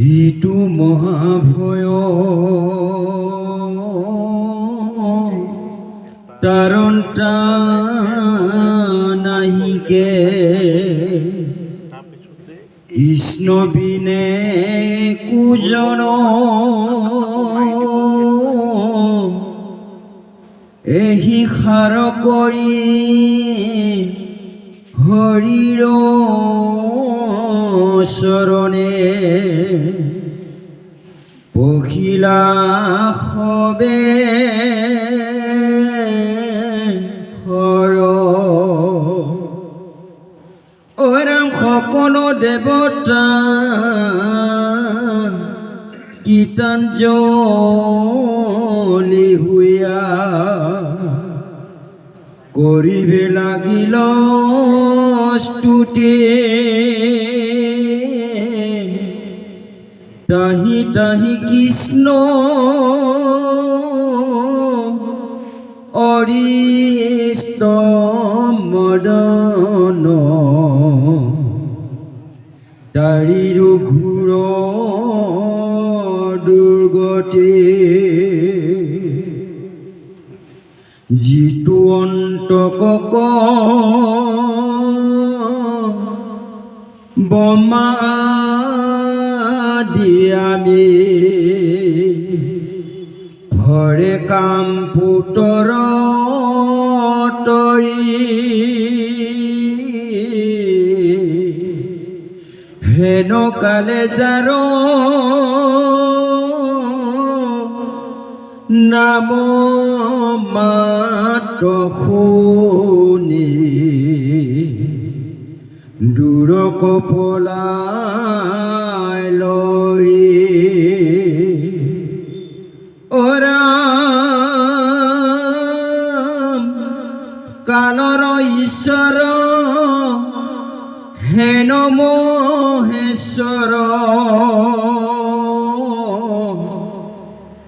ইটো মহাভয় তাৰণটা নাহিকে কৃষ্ণ বিনে কুজন এহি খাৰ কৰি হৰিৰ চৰণে পখিলা সবে ৰাম সকলো দেৱতা কীৰ্তনজলি হুয়া কৰিবে লাগিল স্তুতি তাহি তাহি কৃষ্ণ অৰিষ্ট মদন তাৰিৰো ঘূৰ দুৰ্গতি যিটো অন্তকক বমা দিয়ামি ভৰে কাম পুতৰ তৰি হেন কালে যাৰ নাম মাত শুনি দূৰ কপলাই লৰি ৰাম কালৰ ঈশ্বৰ হেন মহেশ্বৰ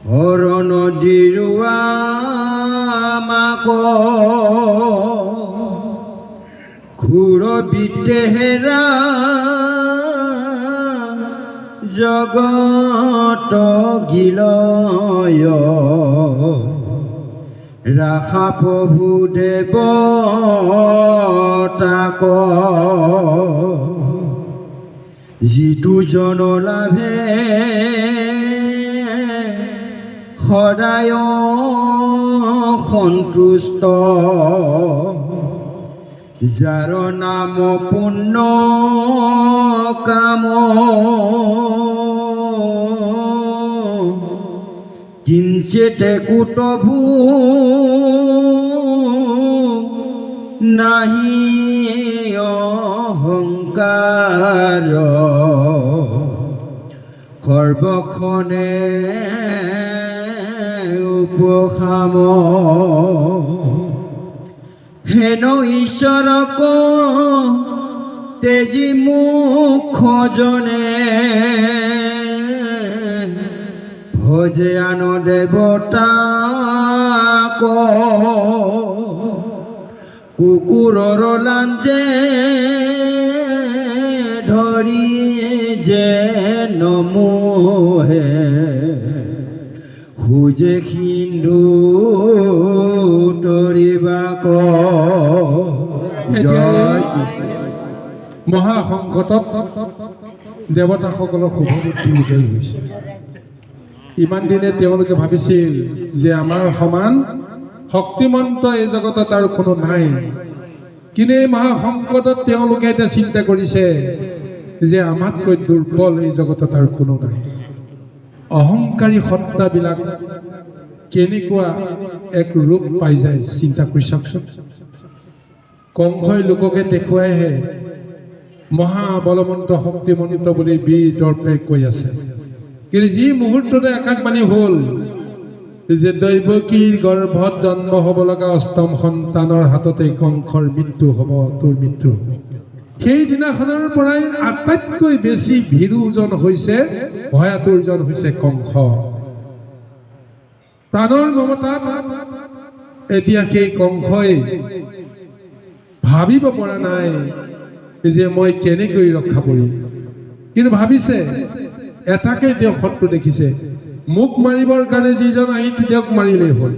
হৰণ দিৰুৱা মাক ঘূৰ বিতেহেৰা জগত গিলয় ৰাখা প্ৰভু দেৱ তাক যিটো জন লাভে সদায় সন্তুষ্ট যাৰ নাম পুণ্য কাম কিঞ্চিতে কুটভূ নাহি অহংকাৰ সৰ্বক্ষণে উপশাম হেন ঈশ্বৰক তেজি মুখজনে ভজে আন দেৱতাক কুকুৰৰ লাঞ্জে ধৰি যে নমোহে খুজে সিন্ধু তৰিবাক জয় কৃষ্ণ। মহাসংকটত দেৱতাসকলৰ শুভবুদ্ধি উদয় হৈছে। ইমান দিনে তেওঁলোকে ভাবিছিল যে আমাৰ সমান শক্তিমন্ত এই জগতত আৰু কোনো নাই, কিন্তু এই মহাসংকটত তেওঁলোকে এতিয়া চিন্তা কৰিছে যে আমাতকৈ দুৰ্বল এই জগতত আৰু কোনো নাই। অহংকাৰী সত্তাবিলাক কেনেকুৱা এক ৰূপ পাই যায় চিন্তা কৰি চাওকচোন। কংসই লোককে দেখুৱাইহে মহাবলমন্ত শক্তিমন্ত বুলি বীৰ দৰ্পে কৈ আছে, কিন্তু যি মুহূৰ্ততে আকাশবাণী হ'ল যে দৈৱকীৰ গৰ্ভত জন্ম হ'ব লগা অষ্টম সন্তানৰ হাততে কংসৰ মৃত্যু হ'ব, তোৰ মৃত্যু হ'ব, সেইদিনাখনৰ পৰাই আটাইতকৈ বেছি ভীৰুজন হৈছে, ভয়াতুৰজন হৈছে কংস। প্ৰাণৰ মমতাত এতিয়া সেই কংসই ভাবিব পৰা নাই যে মই কেনেকৈ ৰক্ষা কৰিম, কিন্তু ভাবিছে এটাকেই তেওঁ শত্ৰু দেখিছে। মোক মাৰিবৰ কাৰণে যিজন আহি তেওঁক মাৰিলেই হ'ল।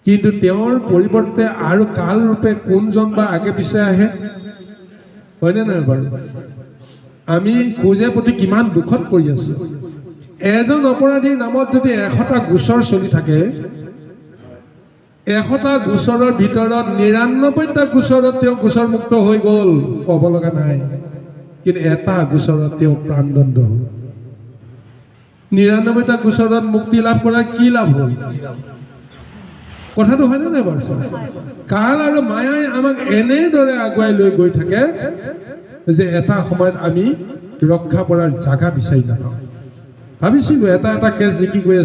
কিন্তু তেওঁৰ পৰিৱৰ্তে আৰু কাল ৰূপে কোনজন বা আগে পিছে আহে, হয়নে নহয় বাৰু? আমি খোজে প্ৰতি কিমান দুখত পৰি আছো। এজন অপৰাধীৰ নামত যদি 100টা গোচৰ চলি থাকে, 100টা গোচৰৰ ভিতৰত 99টা গোচৰত তেওঁ গোচৰমুক্ত হৈ গ'ল, ক'ব লগা নাই। কিন্তু এটা গোচৰত তেওঁ প্ৰাণদণ্ড হ'ল। 99টা গোচৰত মুক্তি লাভ কৰাৰ কি লাভ হ'ল? কথাটো হয়নে নাই বাৰু? কাল আৰু মায়াই আমাক এনেদৰে আগুৱাই লৈ গৈ থাকে যে এটা সময়ত আমি ৰক্ষা পৰাৰ জাগা বিচাৰি নাপাওঁ। ভাবিছিলোঁ এটা কেছ জিকি গৈ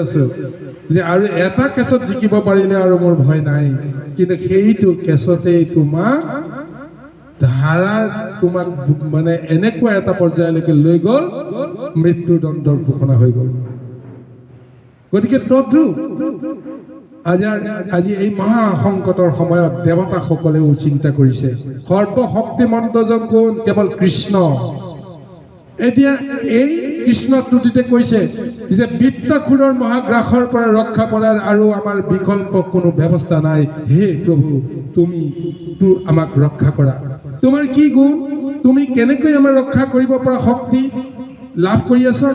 আছোঁ যে আৰু এটা কেছত জিকিব পাৰিলে আৰু মোৰ ভয় নাই। কিন্তু সেইটো কেছতেই তোমাক মানে এনেকুৱা এটা পৰ্যায়লৈকে লৈ গ'ল, মৃত্যুদণ্ডৰ ঘোষণা হৈ গ'ল। গতিকে আজি এই মহা সংকটৰ সময়ত দেৱতাসকলেও চিন্তা কৰিছে, সৰ্বশক্তিমন্তজন কোন? কেৱল কৃষ্ণ। এতিয়া এই কৃষ্ণ স্তুতিতে কৈছে যে বৃত্তখুৰৰ মহাগ্ৰাসৰ পৰা ৰক্ষা কৰাৰ আৰু আমাৰ বিকল্প কোনো ব্যৱস্থা নাই। হে প্ৰভু, তুমি আমাক ৰক্ষা কৰা। তোমাৰ কি গুণ? তুমি কেনেকৈ আমাৰ ৰক্ষা কৰিব পৰা শক্তি লাভ কৰি আছা?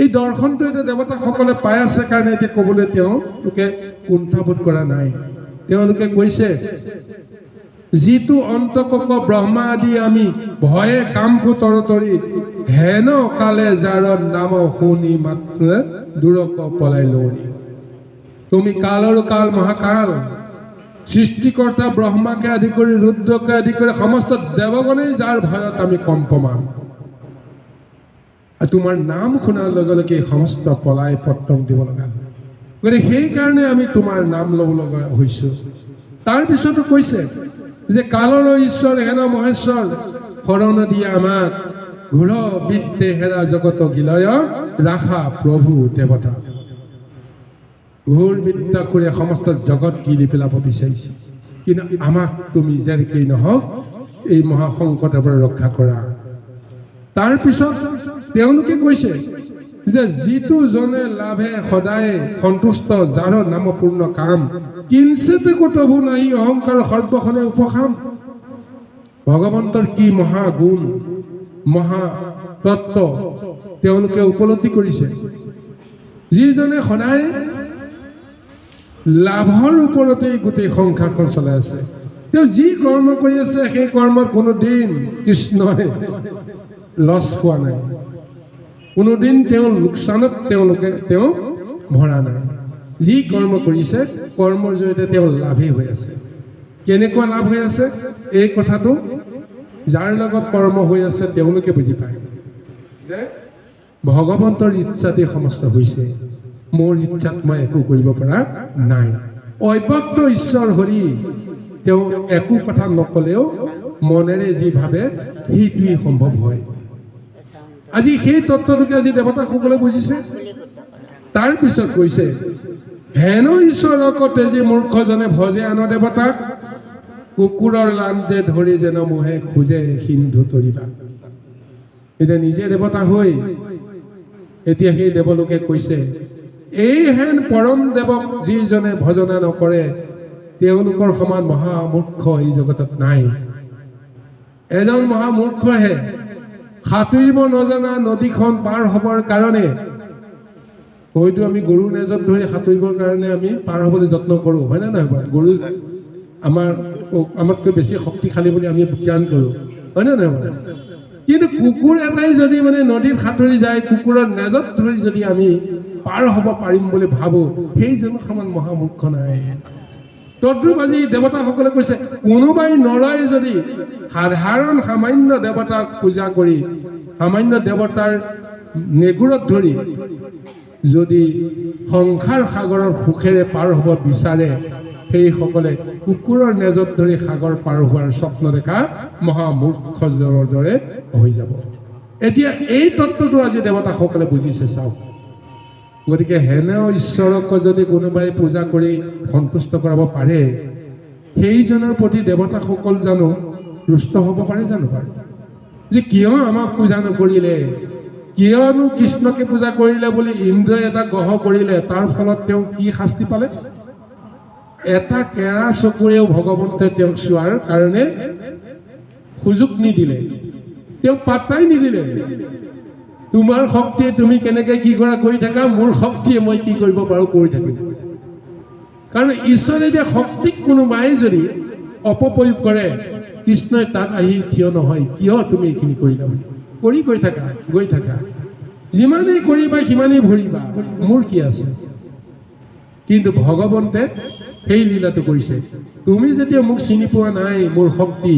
এই দৰ্শনটো এতিয়া দেৱতাসকলে পাই আছে কাৰণে এতিয়া ক'বলৈ তেওঁলোকে কুণ্ঠাবোধ কৰা নাই। তেওঁলোকে কৈছে, যিটো অন্তকক ব্ৰহ্মা আদি আমি ভয়ে কামভূ তৰতৰি, হেন কালে যাৰ নাম শুনি মাত্ৰ দূৰক পলাই লৰি। তুমি কালৰো কাল, মহাকাল, সৃষ্টিকৰ্তা ব্ৰহ্মাকে আদি কৰি ৰুদ্ৰকে আদি কৰি সমস্ত দেৱগণেই যাৰ ভয়ত আমি কম্পমান। তোমাৰ নাম শুনাৰ লগে লগে সমস্ত পলাই পত্তং দিব লগা হয়। গতিকে সেইকাৰণে আমি তোমাৰ নাম ল'ব লগা হৈছোঁ। তাৰপিছতো কৈছে যে কালৰ ঈশ্বৰ হেন মহেশ্বৰ, শৰণ দিয়ে আমাক ঘোৰ বিদ্যে হেৰা জগত গিলয় ৰাখা প্ৰভু দেৱতা। ঘোৰ বিদ্যাখুৰে সমস্ত জগত গিলি পেলাব বিচাৰিছে, কিন্তু আমাক তুমি যেনেকেই নহওক এই মহাসংকটৰ পৰা ৰক্ষা কৰা। তাৰপিছত তেওঁলোকে কৈছে যে যিটো জনে লাভে সদায় সন্তুষ্ট, যাৰ নাম পূৰ্ণ কাম, কিঞ্চিত কতভু নাহি অহংকাৰ সৰ্বখনে উপশাম। ভগৱন্তৰ কি মহাগুণ, মহাতত্ব তেওঁলোকে উপলব্ধি কৰিছে। যিজনে সদায় লাভৰ ওপৰতেই গোটেই সংসাৰখন চলাই আছে, তেওঁ যি কৰ্ম কৰি আছে সেই কৰ্মত কোনো দিন কৃষ্ণই লছ খোৱা নাই, কোনোদিন তেওঁ লোকচানত তেওঁ ভৰা নাই। যি কৰ্ম কৰিছে কৰ্মৰ জৰিয়তে তেওঁ লাভেই হৈ আছে। কেনেকুৱা লাভ হৈ আছে এই কথাটো যাৰ লগত কৰ্ম হৈ আছে তেওঁলোকে বুজি পায় যে ভগৱন্তৰ ইচ্ছাতেই সমস্ত হৈছে, মোৰ ইচ্ছাত মই একো কৰিব পৰা নাই। অব্যক্ত ঈশ্বৰ হৰি তেওঁ একো কথা নকলেও মনেৰে যি ভাবে সেইটোৱেই সম্ভৱ হয়। আজি সেই তত্ত্বটোকে আজি দেৱতাসকলে বুজিছে। তাৰপিছত কৈছে, হেন ঈশ্বৰক তেজি মূৰ্খজনে ভজে আন দেৱতাক, কুকুৰৰ লাঞ্জে ধৰি যেন মোহে খোজে সিন্ধু তৰিবা। এতিয়া নিজে দেৱতা হৈ এতিয়া সেই দেৱলোকে কৈছে, এই হেন পৰম দেৱক যিজনে ভজনা নকৰে, তেওঁলোকৰ সমান মহামূৰ্খ এই জগতত নাই। এজন মহামূৰ্খহে সাঁতুৰিব নজনা নদীখন পাৰ হ'বৰ কাৰণে, হয়তো আমি গৰুৰ নেজত ধৰি সাঁতুৰিবৰ কাৰণে আমি পাৰ হ'বলৈ যত্ন কৰোঁ, হয়নে নহয় বাৰু? গৰু আমাতকৈ বেছি শক্তিশালী বুলি আমি জ্ঞান কৰোঁ, হয়নে নহয় বাৰু? কিন্তু কুকুৰ এটাই যদি মানে নদীত সাঁতুৰি যায়, কুকুৰৰ নেজত ধৰি যদি আমি পাৰ হ'ব পাৰিম বুলি ভাবোঁ, সেইজনৰ সমান মহামূৰ্খ নাই। তদ্ৰূপ আজি দেৱতাসকলে কৈছে, কোনোবাই নৰয় যদি সাধাৰণ সামান্য দেৱতাক পূজা কৰি, সামান্য দেৱতাৰ নেগুৰত ধৰি যদি সংসাৰ সাগৰৰ সুখেৰে পাৰ হ'ব বিচাৰে, সেইসকলে কুকুৰৰ নেজত ধৰি সাগৰ পাৰ হোৱাৰ স্বপ্ন দেখা মহামূৰ্খজনৰ দৰে হৈ যাব। এতিয়া এই তত্ত্বটো আজি দেৱতাসকলে বুজিছে, চাওক। গতিকে হেনে ঈশ্বৰক যদি কোনোবাই পূজা কৰি সন্তুষ্ট কৰাব পাৰে, সেইজনৰ প্ৰতি দেৱতাসকল জানো ৰুষ্ট হ'ব পাৰে জানো বাৰু? যে কিয় আমাক পূজা নকৰিলে, কিয়নো কৃষ্ণকে পূজা কৰিলে বুলি ইন্দ্ৰই এটা গ্ৰহ কৰিলে, তাৰ ফলত তেওঁ কি শাস্তি পালে? এটা কেৰা চকুৰেও ভগৱন্তে তেওঁক চোৱাৰ কাৰণে সুযোগ নিদিলে, তেওঁক পাত্তাই নিদিলে। তোমাৰ শক্তিয়ে তুমি কেনেকৈ কি কৰা কৰি থাকা, মোৰ শক্তিয়ে মই কি কৰিব পাৰোঁ কৰি থাকিম। কাৰণ ঈশ্বৰে দিয়া শক্তিক কোনোবাই যদি অপপ্ৰয়োগ কৰে, কৃষ্ণই তাত আহি থিয় নহয়, কিয় তুমি এইখিনি কৰিলা বুলি কৰি গৈ থাকা, যিমানেই কৰিবা সিমানেই ভৰিবা, মোৰ কি আছে। কিন্তু ভগৱন্তে সেই লীলাটো কৰিছে, তুমি যেতিয়া মোক চিনি পোৱা নাই মোৰ শক্তি,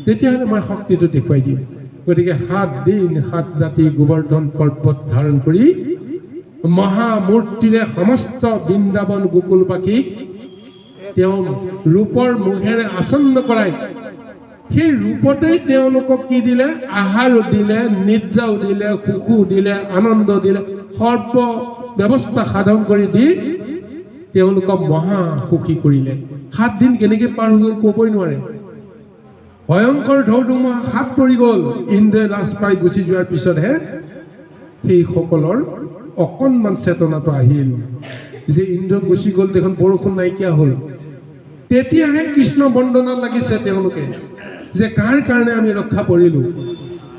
তেতিয়াহ'লে মই শক্তিটো দেখুৱাই দিম। গতিকে 7 দিন 7 ৰাতি গোবৰ্ধন পৰ্বত ধাৰণ কৰি মহামূৰ্তিৰে সমস্ত বৃন্দাবন গোকুলবাসীক তেওঁ ৰূপৰ মুখেৰে আচন্ন কৰাই, সেই ৰূপতেই তেওঁলোকক কি দিলে? আহাৰো দিলে, নিদ্ৰাও দিলে, সুখো দিলে, আনন্দ দিলে, সৰ্ব ব্যৱস্থা সাধন কৰি দি তেওঁলোকক মহা সুখী কৰিলে। 7 দিন কেনেকৈ পাৰ হৈ গ'ল ক'বই নোৱাৰে। ভয়ংকৰ ঢৌ ধুমুহা হাত পৰি গ'ল। ইন্দ্ৰই লাজ পাই গুচি যোৱাৰ পিছতহে সেইসকলৰ অকণমান চেতনাটো আহিল যে ইন্দ্ৰ গুচি গ'ল, দেখোন বৰষুণ নাইকিয়া হ'ল। তেতিয়াহে কৃষ্ণ বন্দনাত লাগিছে তেওঁলোকে, যে কাৰ কাৰণে আমি ৰক্ষা পৰিলোঁ।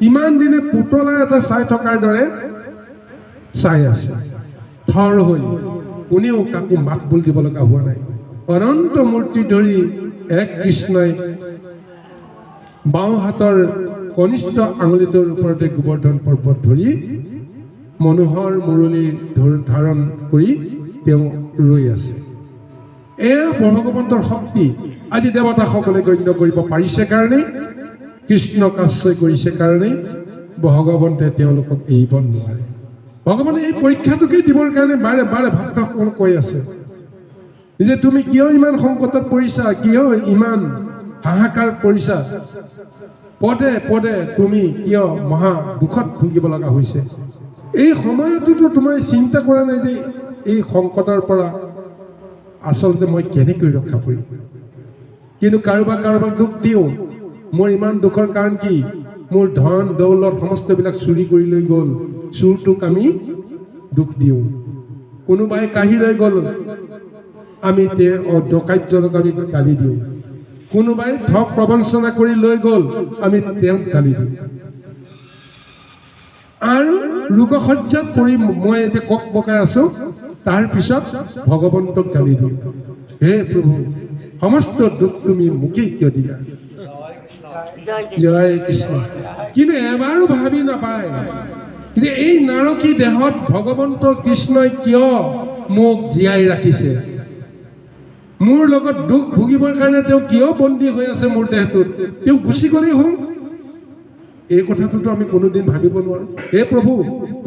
ইমান দিনে পুতলা এটা চাই থকাৰ দৰে চাই আছে, থৰ হৈ, কোনেও কাকো মাত বোল দিব লগা হোৱা নাই। অনন্ত মূৰ্তি ধৰি এক কৃষ্ণই বাওঁ হাতৰ কনিষ্ঠ আঙুলিটোৰ ওপৰতে গোবৰ্ধন পৰ্বত ধৰি মনোহৰ মুৰলী ধাৰণ কৰি তেওঁ ৰৈ আছে। এয়া ভগৱন্তৰ শক্তি। আজি দেৱতাসকলে গণ্য কৰিব পাৰিছে কাৰণে, কৃষ্ণক আশ্ৰয় কৰিছে কাৰণে ভগৱন্তে তেওঁলোকক এৰিব নোৱাৰে। ভগৱানে এই পৰীক্ষাটোকে দিবৰ কাৰণে বাৰে বাৰে ভক্তসকলক কৈ আছে যে তুমি কিয় ইমান সংকটত পৰিছা, কিয় ইমান হাহাকাৰ কৰিছা, পদে পদে তুমি কিয় মহা দুখত ভুগিব লগা হৈছে। এই সময়টোতো তোমাৰ চিন্তা কৰা নাই যে এই সংকটৰ পৰা আচলতে মই কেনেকৈ ৰক্ষা পৰিম। কিন্তু কাৰোবাক দুখ দিওঁ, মোৰ ইমান দুখৰ কাৰণ কি? মোৰ ধন দৌলত সমস্তবিলাক চুৰি কৰি লৈ গ'ল, চুৰটোক আমি দুখ দিওঁ। কোনোবাই কাঢ়ি লৈ গ'ল, আমি ডকাইতজনক আমি গালি দিওঁ। কোনোবাই ঠগ প্ৰবঞ্চনা কৰি লৈ গ'ল, আমি তেওঁক গালি দিওঁ। আৰু লোকসজ্জাত পৰি মই এতিয়া কক বকাই আছোঁ, তাৰপিছত ভগৱন্তক গালি দিওঁ, হে প্ৰভু সমস্ত দুখ তুমি মোকেই কিয় দিলা। জয় কৃষ্ণ। কিন্তু এবাৰো ভাবি নাপায় যে এই নাৰকী দেহত ভগৱন্ত কৃষ্ণই কিয় মোক জীয়াই ৰাখিছে, মোৰ লগত দুখ ভুগিবৰ কাৰণে তেওঁ কিয় বন্দী হৈ আছে মোৰ দেহটোত, তেওঁ গুচি গ'লেই হ'ল। এই কথাটোতো আমি কোনোদিন ভাবিব নোৱাৰোঁ। হে প্ৰভু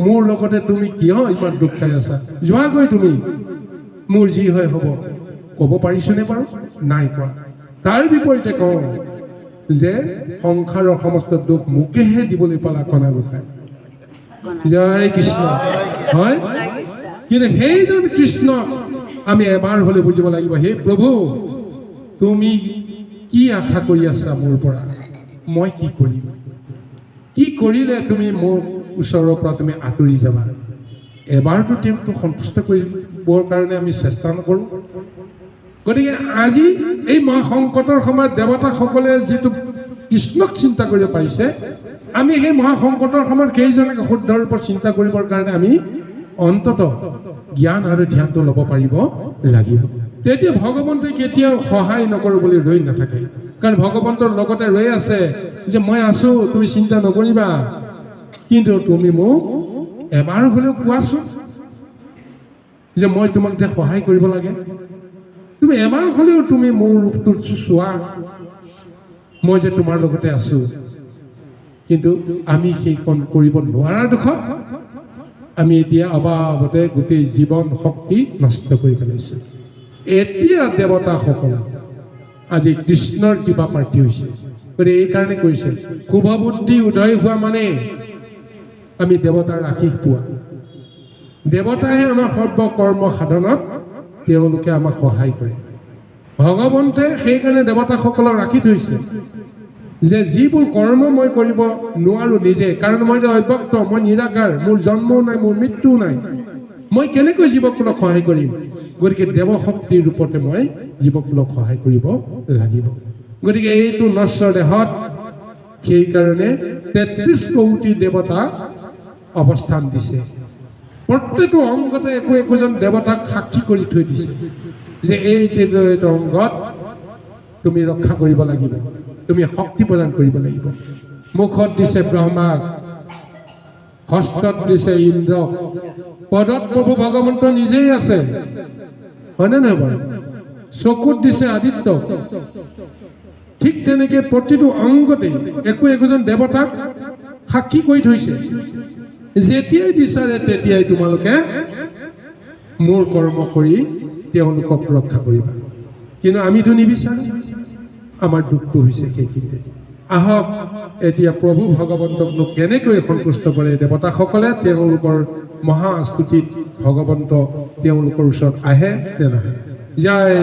মোৰ লগতে তুমি কিয় ইমান দুখ খাই আছা, যোৱাগৈ তুমি, মোৰ যি হয় হ'ব। ক'ব পাৰিছোনে বাৰু? নাই কোৱা। তাৰ বিপৰীতে কওঁ যে সংসাৰৰ সমস্ত দুখ মোকেহে দিবলৈ পালা কণা গোসাঁই। জয় কৃষ্ণ। হয়, কিন্তু সেইজন কৃষ্ণ আমি এবাৰ হ'লে বুজিব লাগিব, হে প্ৰভু তুমি কি আশা কৰি আছা মোৰ পৰা, মই কি কৰিম, কি কৰিলে তুমি মোক ওচৰৰ পৰা তুমি আঁতৰি যাবা। এবাৰতো তেওঁকতো সন্তুষ্ট কৰিবৰ কাৰণে আমি চেষ্টা নকৰোঁ। গতিকে আজি এই মহাসংকটৰ সময়ত দেৱতাসকলে যিটো কৃষ্ণক চিন্তা কৰিব পাৰিছে, আমি সেই মহাসংকটৰ সময়ত সেইজনকে শুদ্ধ ৰূপত চিন্তা কৰিবৰ কাৰণে আমি অন্তত জ্ঞান আৰু ধ্যানটো ল'ব পাৰিব লাগিব। তেতিয়া ভগৱন্তই কেতিয়াও সহায় নকৰোঁ বুলি ৰৈ নাথাকে। কাৰণ ভগৱন্তৰ লগতে ৰৈ আছে যে মই আছোঁ, তুমি চিন্তা নকৰিবা, কিন্তু তুমি মোক এবাৰ হ'লেও কোৱাচোন যে মই তোমাক যে সহায় কৰিব লাগে, তুমি এবাৰ হ'লেও তুমি মোৰ ৰূপটো চোৱা, মই যে তোমাৰ লগতে আছোঁ। কিন্তু আমি সেইকণ কৰিব নোৱাৰাৰ দুখত আমি এতিয়া অবাবতে গোটেই জীৱন শক্তি নষ্ট কৰি পেলাইছোঁ। এতিয়া দেৱতাসকল আজি কৃষ্ণৰ কৃপা প্ৰাৰ্থী হৈছে। গতিকে এইকাৰণে কৈছে শুভ বুদ্ধি উদয় হোৱা মানে আমি দেৱতাৰ আশীষ পোৱা। দেৱতাহে আমাৰ সৰ্বকৰ্ম সাধনত তেওঁলোকে আমাক সহায় কৰে। ভগৱন্তে সেইকাৰণে দেৱতাসকলক ৰাখি থৈছে যে যিবোৰ কৰ্ম মই কৰিব নোৱাৰোঁ নিজে, কাৰণ মই অব্যক্ত, মই নিৰাকাৰ, মোৰ জন্মও নাই, মোৰ মৃত্যুও নাই, মই কেনেকৈ জীৱকুলক সহায় কৰিম? গতিকে দেৱশক্তিৰ ৰূপতে মই জীৱকুলক সহায় কৰিব লাগিব। গতিকে এইটো নশ্বৰ দেহত সেইকাৰণে ৩৩ কোটি দেৱতা অৱস্থান দিছে। প্ৰত্যেকটো অংগতে একোজন দেৱতাক সাক্ষী কৰি থৈ দিছে যে এইটো অংগত তুমি ৰক্ষা কৰিব লাগিব, তুমি শক্তি প্ৰদান কৰিব লাগিব। মুখত দিছে ব্ৰহ্মাক, হস্তত দিছে ইন্দ্ৰক, পদত প্ৰভু ভগৱন্ত নিজেই আছে, হয়নে নহয় বাৰু? চকুত দিছে আদিত্যক। ঠিক তেনেকে প্ৰতিটো অংগতেই একোজন দেৱতাক সাক্ষী কৰি থৈছে। যেতিয়াই বিচাৰে তেতিয়াই তোমালোকে মোৰ কৰ্ম কৰি তেওঁলোকক ৰক্ষা কৰিবা। কিন্তু আমিতো নিবিচাৰোঁ, আমাৰ দুখটো হৈছে সেইখিনিতে। আহক এতিয়া প্ৰভু ভগৱন্তকনো কেনেকৈ সন্তুষ্ট কৰে দেৱতাসকলে, তেওঁলোকৰ মহাস্তুতিত ভগৱন্ত তেওঁলোকৰ ওচৰত আহে নে নাহে? জয়